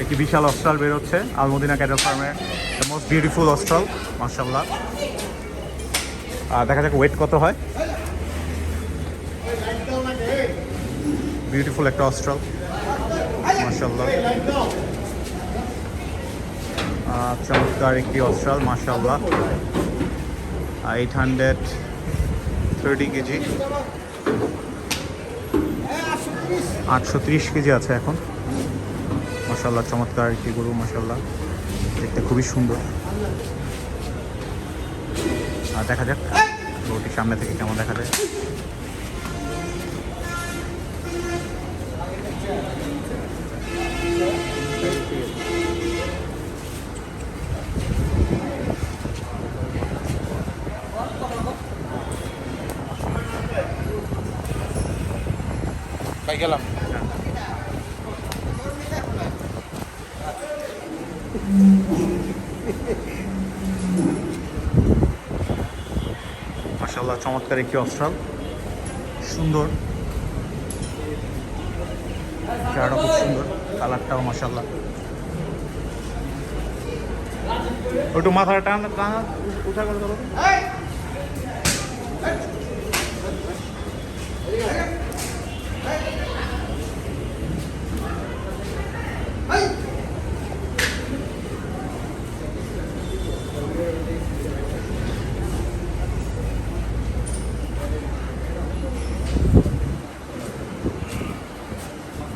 একটি বিশাল অস্ট্রাল বের হচ্ছে আলমদিনা ক্যাটেল ফার্মের মোস্ট বিউটিফুল অস্ট্রাল মাশাআল্লাহ। দেখা যাক ওয়েট কত হয়। বিউটিফুল একটা অস্ট্রাল মাশাআল্লাহ, চমৎকার একটি অস্ট্রাল মাশাআল্লাহ। 830 কেজি, 830 কেজি আছে এখন মাশাআল্লাহ। চমৎকার একটি গরু মাশাআল্লাহ, দেখতে খুবই সুন্দর। দেখা যাক গরুটি সামনে থেকে কেমন দেখা যায়। ভাই গেলাম। মাশাআল্লাহ চমৎকার একটি অস্ট্রাল, সুন্দর, চেহারাটা খুব সুন্দর, কালারটাও মাশাআল্লাহ। একটু মাথাটা টানা টানা উঠা করে